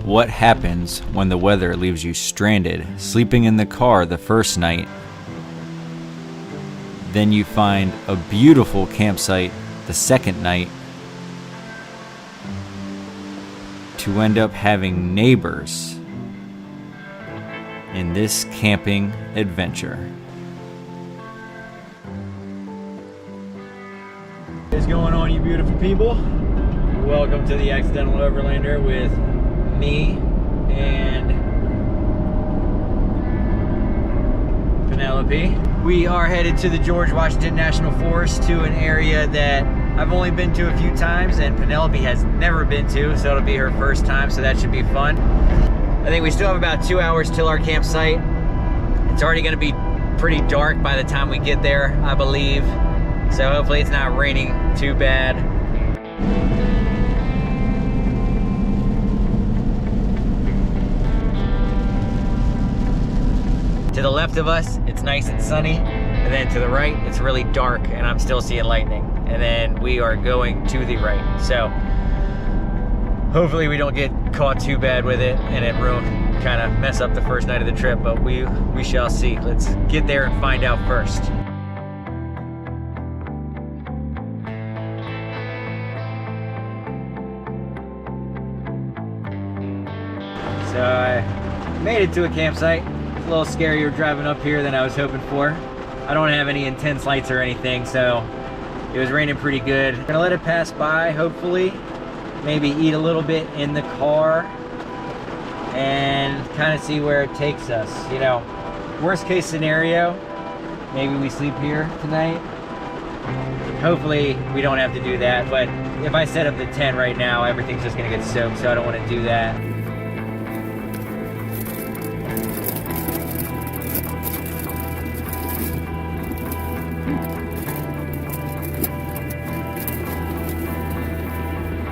What happens when the weather leaves you stranded, sleeping in the car the first night? Then you find a beautiful campsite the second night, to end up having neighbors in this camping adventure. What is going on, you beautiful people? Welcome to the Accidental Overlander with me and Penelope. We are headed to the George Washington National Forest, to an area that I've only been to a few times and Penelope has never been to, so it'll be her first time, so that should be fun. I think we still have about 2 hours till our campsite. It's already gonna be pretty dark by the time we get there, I believe. So hopefully it's not raining too bad. To the left of us, it's nice and sunny. And then to the right, it's really dark and I'm still seeing lightning. And then we are going to the right. So hopefully we don't get caught too bad with it and it kind of mess up the first night of the trip, but we shall see. Let's get there and find out first. So I made it to a campsite. It's a little scarier driving up here than I was hoping for. I don't have any intense lights or anything, so it was raining pretty good. I'm gonna let it pass by, hopefully. Maybe eat a little bit in the car and kind of see where it takes us. You know, worst case scenario, maybe we sleep here tonight. Hopefully we don't have to do that, but if I set up the tent right now, everything's just gonna get soaked, so I don't want to do that.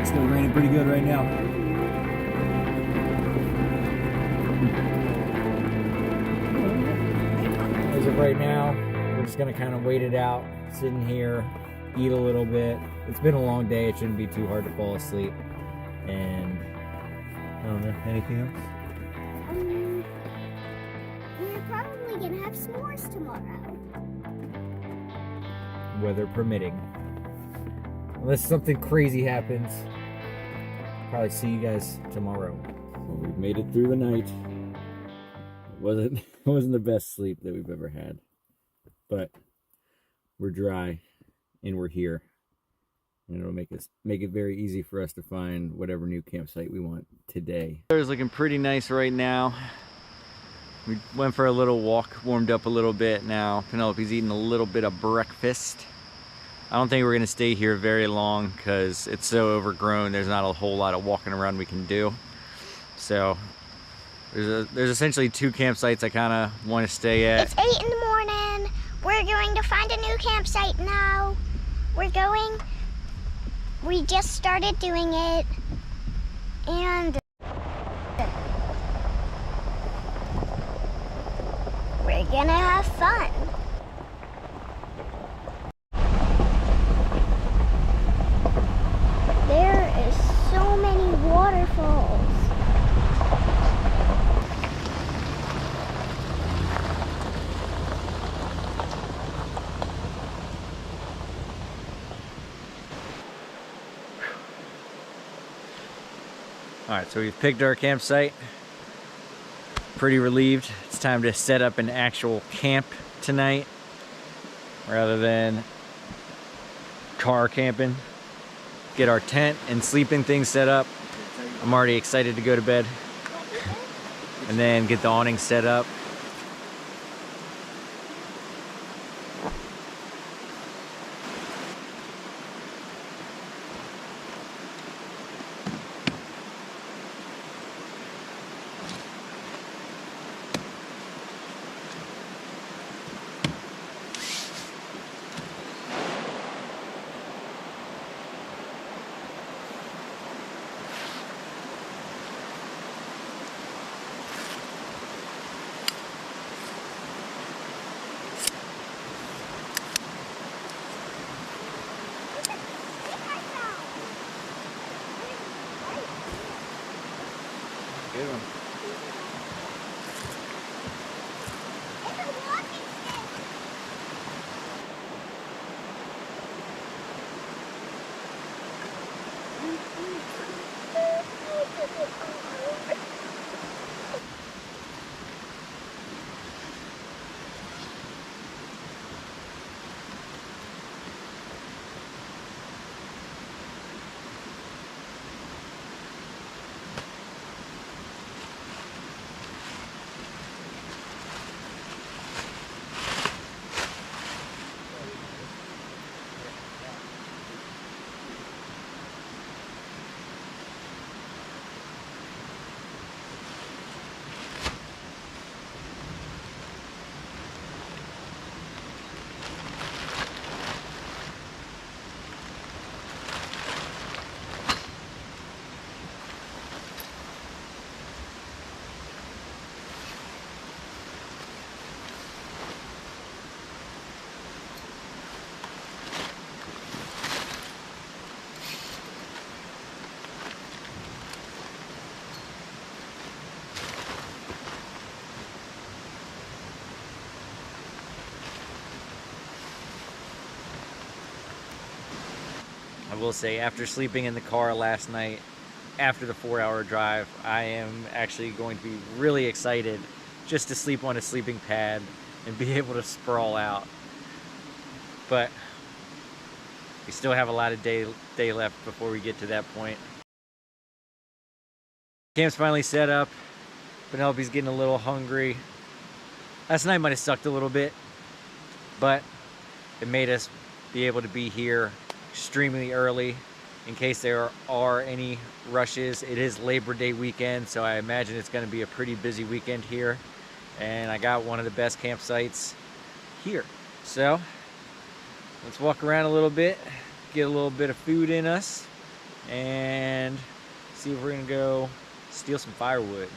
Still raining pretty good right now. As of right now, we're just gonna kind of wait it out, sitting here, eat a little bit. It's been a long day, it shouldn't be too hard to fall asleep. And I don't know, anything else? We're probably gonna have s'mores tomorrow. Weather permitting. Unless something crazy happens. Probably see you guys tomorrow. Well, we've made it through the night. It wasn't the best sleep that we've ever had, but we're dry and we're here, and it'll make it very easy for us to find whatever new campsite we want today. The weather's looking pretty nice right now. We went for a little walk, warmed up a little bit. Now Penelope's eating a little bit of breakfast. I don't think we're gonna stay here very long because it's so overgrown. There's not a whole lot of walking around we can do. So there's essentially two campsites I kind of want to stay at. It's 8 in the morning. We're going to find a new campsite now. We just started doing it, and we're gonna have fun. There is so many waterfalls. All right, so we've picked our campsite. Pretty relieved. It's time to set up an actual camp tonight rather than car camping. Get our tent and sleeping things set up. I'm already excited to go to bed. And then get the awning set up. Good one. It's a walking stick. I will say, after sleeping in the car last night, after the 4-hour drive, I am actually going to be really excited just to sleep on a sleeping pad and be able to sprawl out. But we still have a lot of day left before we get to that point. Camp's finally set up. Penelope's getting a little hungry. Last night might have sucked a little bit, but it made us be able to be here extremely early in case there are any rushes. It is Labor Day weekend, so I imagine it's going to be a pretty busy weekend here. And I got one of the best campsites here. So let's walk around a little bit, get a little bit of food in us, and see if we're going to go steal some firewood.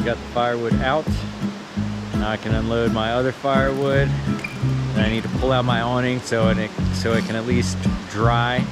Got the firewood out. Now I can unload my other firewood. And I need to pull out my awning so it can at least dry.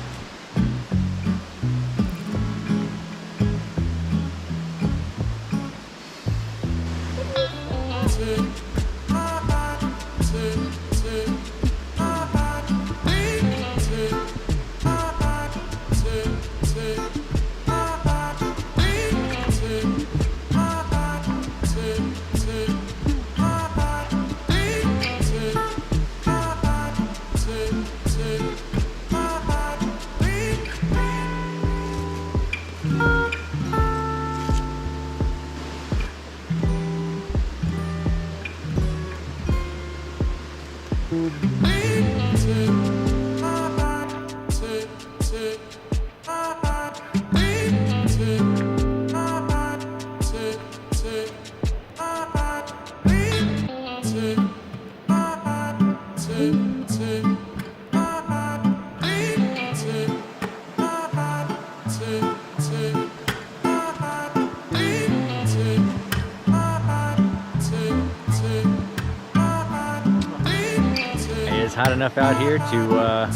It's hot enough out here to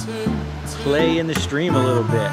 play in the stream a little bit.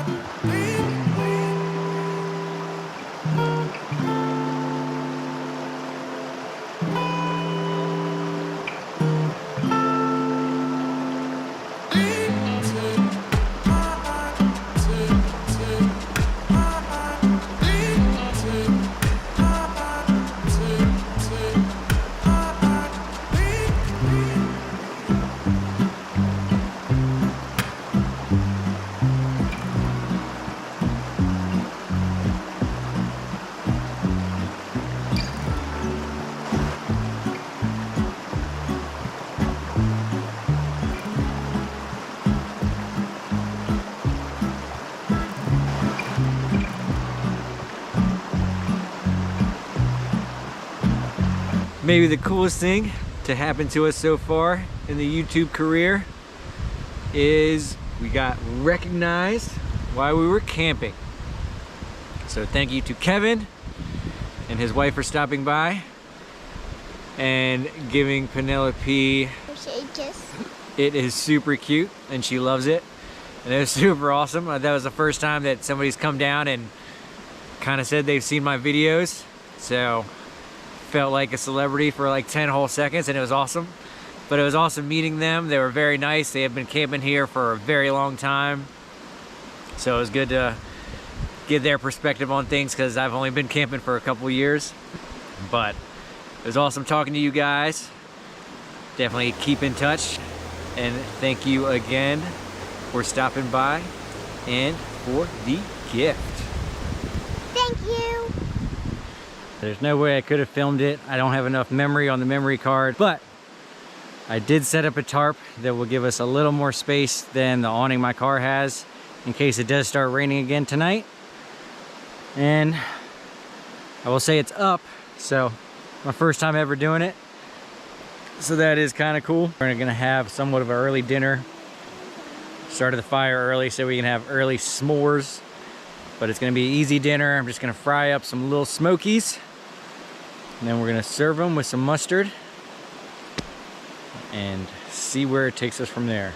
Maybe the coolest thing to happen to us so far in the YouTube career is we got recognized while we were camping. So thank you to Kevin and his wife for stopping by and giving Penelope kiss. It is super cute and she loves it, and it was super awesome. That was the first time that somebody's come down and kind of said they've seen my videos, so felt like a celebrity for like 10 whole seconds, and it was awesome. But it was awesome meeting them. They were very nice. They had been camping here for a very long time, so it was good to get their perspective on things because I've only been camping for a couple years. But it was awesome talking to you guys. Definitely keep in touch, and thank you again for stopping by and for the gift. Thank you. There's no way I could have filmed it. I don't have enough memory on the memory card, but I did set up a tarp that will give us a little more space than the awning my car has in case it does start raining again tonight. And I will say it's up, so my first time ever doing it. So that is kind of cool. We're gonna have somewhat of an early dinner. Started the fire early so we can have early s'mores, but it's gonna be an easy dinner. I'm just gonna fry up some little smokies, and then we're gonna serve them with some mustard and see where it takes us from there.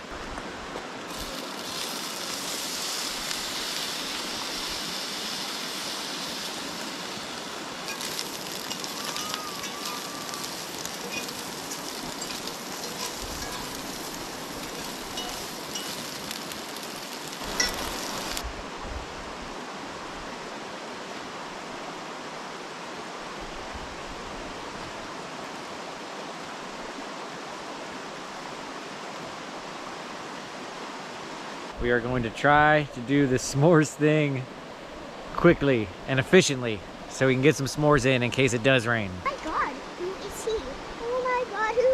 We are going to try to do the s'mores thing quickly and efficiently so we can get some s'mores in case it does rain. Oh my god, who is he? Oh my god, who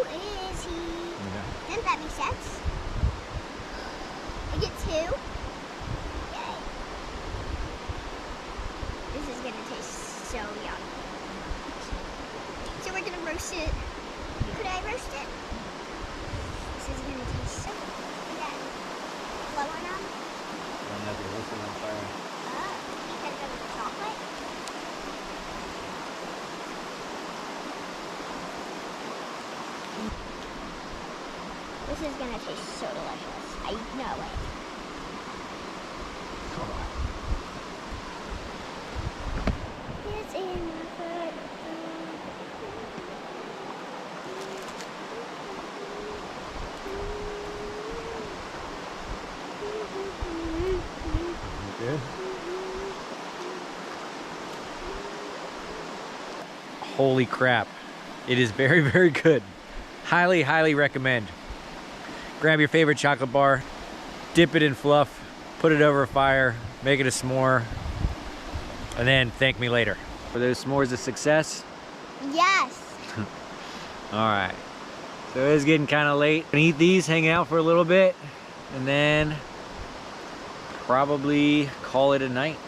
is he? Yeah. Doesn't that make sense? I get 2. Yay. This is gonna taste so yummy. So we're gonna roast it. Could I roast it? This is gonna taste so good. Blow on them? On fire. Oh, because of the chocolate? This is gonna taste so delicious. I know it. It's in my foot. Good. Holy crap. It is very, very good. Highly, highly recommend. Grab your favorite chocolate bar, dip it in fluff, put it over a fire, make it a s'more, and then thank me later. Were those s'mores a success? Yes. All right. So it is getting kind of late. Gonna eat these, hang out for a little bit, and then probably call it a night.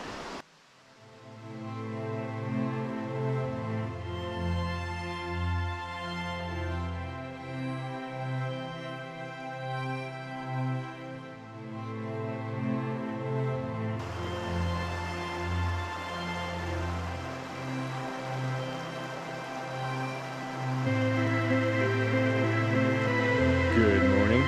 Good morning.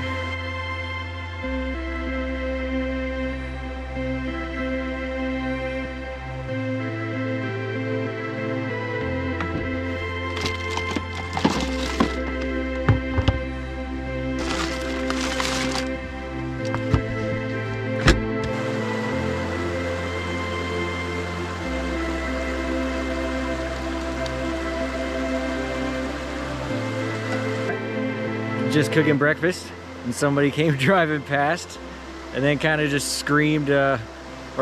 Just cooking breakfast and somebody came driving past and then kind of just screamed, are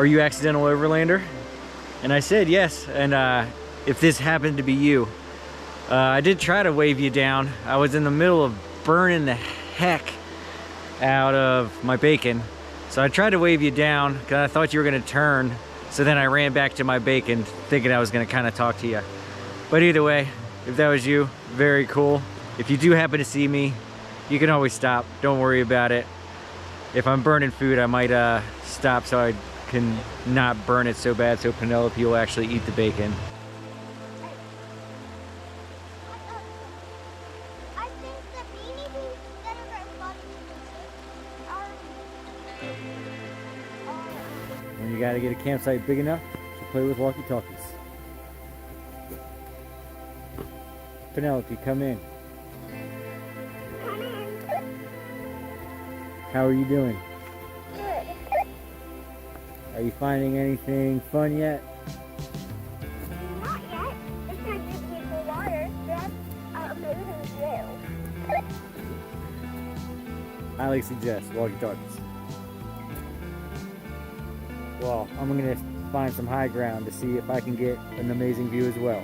you accidental overlander? And I said yes, and if this happened to be you. I did try to wave you down. I was in the middle of burning the heck out of my bacon, so I tried to wave you down because I thought you were going to turn, so then I ran back to my bacon thinking I was going to kind of talk to you. But either way, if that was you, very cool. If you do happen to see me, you can always stop. Don't worry about it. If I'm burning food, I might stop so I can not burn it so bad so Penelope will actually eat the bacon. I think the beanie beans that are When you gotta get a campsite big enough to play with walkie-talkies. Penelope, come in. How are you doing? good. Are you finding anything fun yet? Not yet. It's time to get the water. That's amazing too. Highly suggest walkie-talkies. Well, I'm gonna find some high ground to see if I can get an amazing view as well.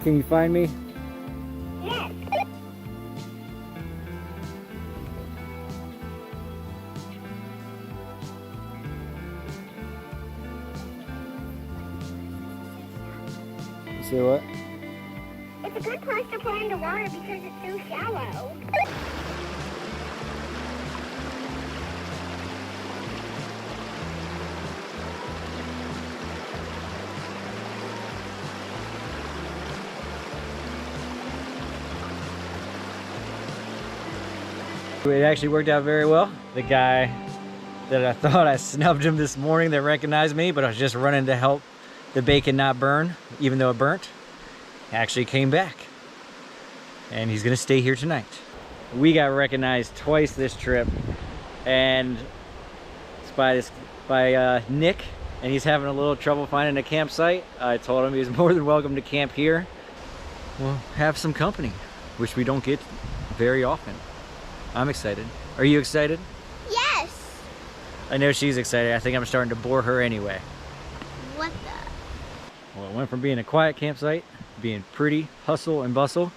Can you find me? Yes. You say what? It's a good place to play in the water because it's so shallow. It actually worked out very well. The guy that I thought I snubbed him this morning that recognized me, but I was just running to help the bacon not burn, even though it burnt, actually came back. And he's gonna stay here tonight. We got recognized twice this trip, and it's by Nick, and he's having a little trouble finding a campsite. I told him he's more than welcome to camp here. We'll have some company, which we don't get very often. I'm excited. Are you excited? Yes. I know she's excited. I think I'm starting to bore her anyway. What the? Well, it went from being a quiet campsite to being pretty hustle and bustle.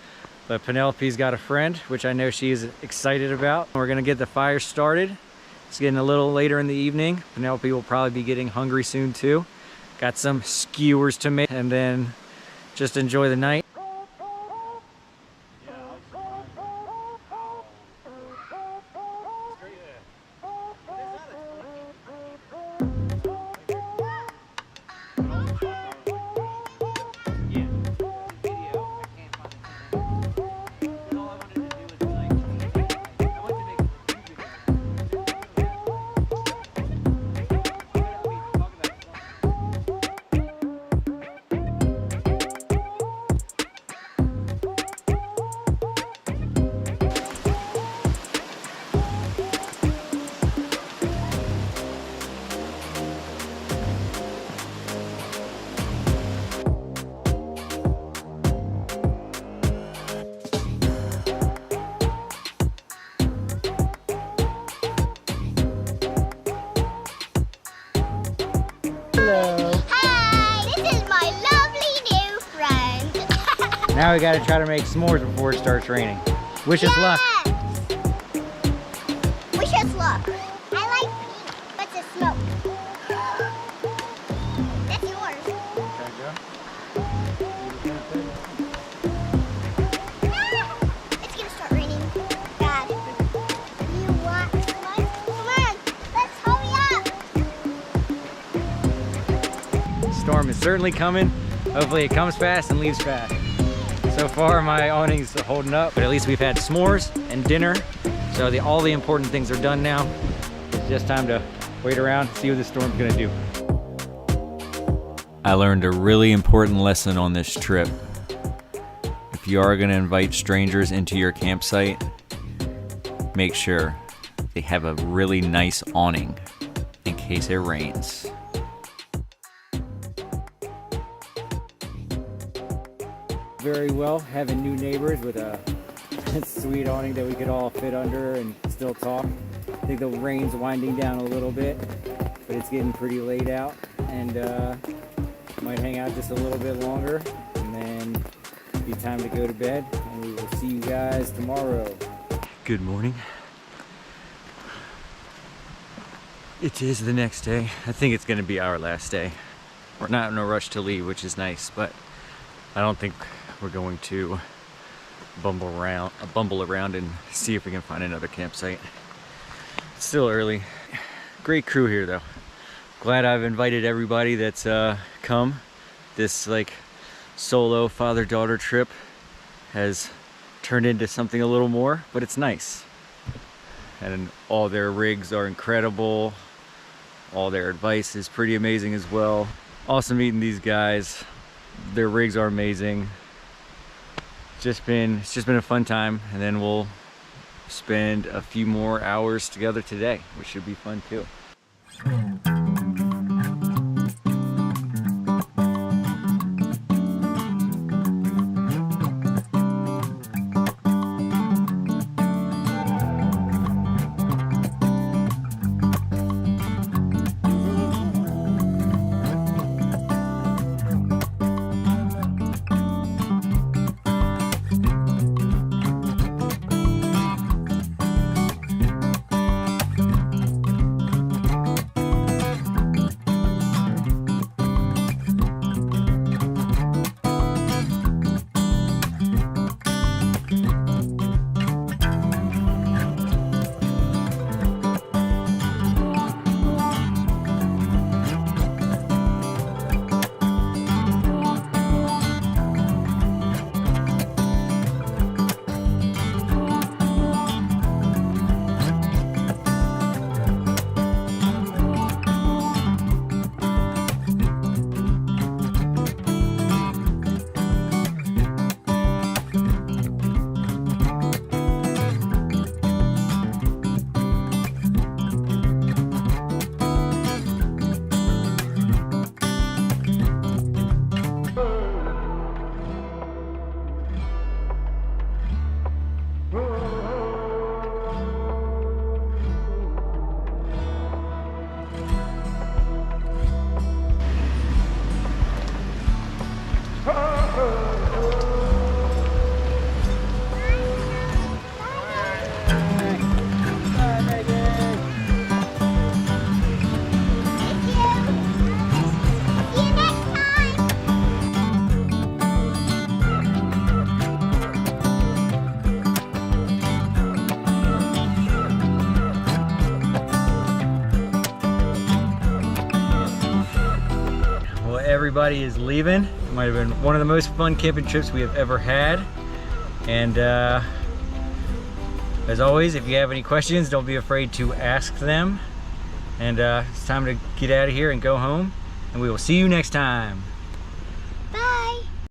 But Penelope's got a friend, which I know she's excited about. We're gonna get the fire started. It's getting a little later in the evening. Penelope will probably be getting hungry soon too. Got some skewers to make and then just enjoy the night. Now we gotta try to make s'mores before it starts raining. Wish us luck. Wish us luck. I like pink, but it's smoke. That's yours. It's gonna start raining bad. You want one? Come on, let's hurry up. Storm is certainly coming. Hopefully it comes fast and leaves fast. So far my awning's holding up, but at least we've had s'mores and dinner. So all the important things are done now. It's just time to wait around, see what the storm's gonna do. I learned a really important lesson on this trip. If you are gonna invite strangers into your campsite, make sure they have a really nice awning in case it rains. Very well, having new neighbors with a sweet awning that we could all fit under and still talk. I think the rain's winding down a little bit, but it's getting pretty late out, and might hang out just a little bit longer, and then be time to go to bed, and we will see you guys tomorrow. Good morning. It is the next day. I think it's gonna be our last day. We're not in a rush to leave, which is nice, but I don't think we're going to bumble around and see if we can find another campsite. It's still early. Great crew here though. Glad I've invited everybody that's come. This like solo father-daughter trip has turned into something a little more, but it's nice. And all their rigs are incredible. All their advice is pretty amazing as well. Awesome meeting these guys. Their rigs are amazing. It's just been a fun time, and then we'll spend a few more hours together today, which should be fun too. Everybody is leaving. It might have been one of the most fun camping trips we have ever had. And as always, if you have any questions, don't be afraid to ask them. And it's time to get out of here and go home. And we will see you next time.